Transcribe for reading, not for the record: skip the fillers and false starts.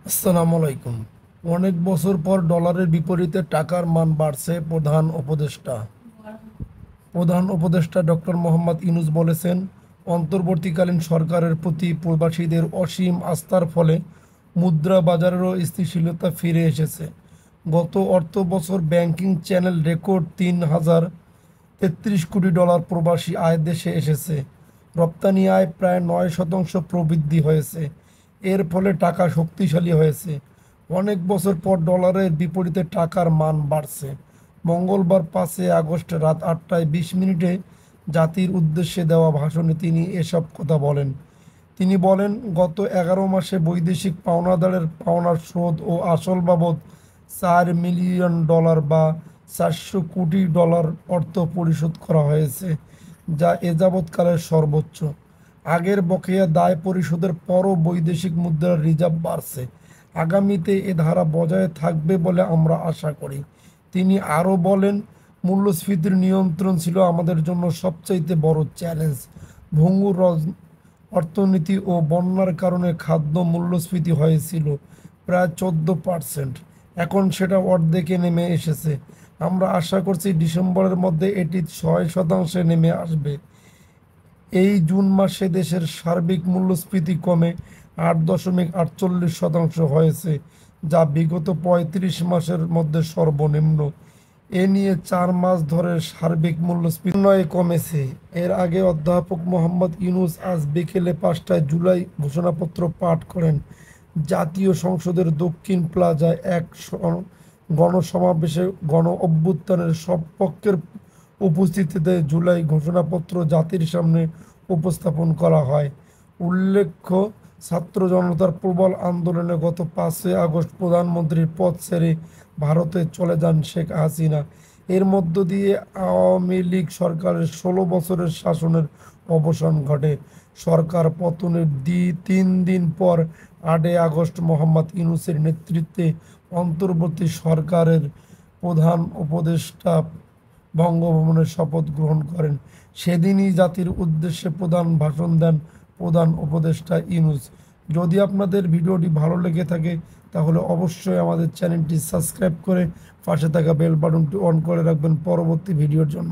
আসসালামু আলাইকুম। অনেক বছর পর ডলারের বিপরীতে টাকার মান বাড়ছে। প্রধান উপদেষ্টা ডক্টর মোহাম্মদ ইউনূস বলেছেন, অন্তর্বর্তীকালীন সরকারের প্রতি প্রবাসীদের অসীম আস্থার ফলে মুদ্রা বাজারেরও স্থিতিশীলতা ফিরে এসেছে। গত অর্থবছর ব্যাংকিং চ্যানেল রেকর্ড ৩,০৩৩ কোটি ডলার প্রবাসী আয় দেশে এসেছে। রপ্তানি আয় প্রায় ৯% প্রবৃদ্ধি হয়েছে। এর ফলে টাকা শক্তিশালী হয়েছে। অনেক বছর পর ডলারের বিপরীতে টাকার মান বাড়ছে। মঙ্গলবার ৫ আগস্ট রাত ৮টা ২০ মিনিটে জাতির উদ্দেশ্যে দেওয়া ভাষণে তিনি এসব কথা বলেন। তিনি বলেন, গত ১১ মাসে বৈদেশিক পাওনাদারের পাওনার শোধ ও আসল বাবদ $৪ মিলিয়ন বা ৪০০ কোটি ডলার অর্থ পরিশোধ করা হয়েছে, যা এ যাবৎকালের সর্বোচ্চ। আগের বকেয়া দায় পরিশোধের পরও বৈদেশিক মুদ্রার রিজার্ভ বাড়ছে। আগামীতে এ ধারা বজায় থাকবে বলে আমরা আশা করি। তিনি আরও বলেন, মূল্যস্ফীতির নিয়ন্ত্রণ ছিল আমাদের জন্য সবচাইতে বড় চ্যালেঞ্জ। ভঙ্গুর অর্থনীতি ও বন্যার কারণে খাদ্য মূল্যস্ফীতি হয়েছিল প্রায় 14%। এখন সেটা অর্ধেকে নেমে এসেছে। আমরা আশা করছি ডিসেম্বরের মধ্যে এটি 6% নেমে আসবে। এই জুন মাসে দেশের সার্বিক মূল্যস্ফীতি কমে 8.48% হয়েছে, যা বিগত 35 মাসের মধ্যে সর্বনিম্ন। এ নিয়ে 4 মাস ধরে সার্বিক মূল্যস্ফীতি নয় কমেছে। এর আগে অধ্যাপক মোহাম্মদ ইউনূস আজ বিকেলে 5টায় জুলাই ঘোষণাপত্র পাঠ করেন। জাতীয় সংসদের দক্ষিণ প্লাজায় এক গণসমাবেশে গণ অভ্যুত্থানের সব পক্ষের উপস্থিতিতে জুলাই ঘোষণাপত্র জাতির সামনে উপস্থাপন করা হয়। উল্লেখ্য, ছাত্র জনতার প্রবল আন্দোলনে গত 5 আগস্ট প্রধানমন্ত্রীর পদ ছেড়ে ভারতে চলে যান শেখ হাসিনা। এর মধ্য দিয়ে আওয়ামী লীগ সরকারের 16 বছরের শাসনের অবসান ঘটে। সরকার পতনের 3 দিন পর 8 আগস্ট মোহাম্মদ ইউনূসের নেতৃত্বে অন্তর্বর্তী সরকারের প্রধান উপদেষ্টা বঙ্গভবনে শপথ গ্রহণ করেন। সেদিনই জাতির উদ্দেশ্যে প্রধান ভাষণ দেন প্রধান উপদেষ্টা ইউনূস। যদি আপনাদের ভিডিওটি ভালো লেগে থাকে তাহলে অবশ্যই আমাদের চ্যানেলটি সাবস্ক্রাইব করে পাশে থাকা বেল বাটনটি অন করে রাখবেন পরবর্তী ভিডিওর জন্য।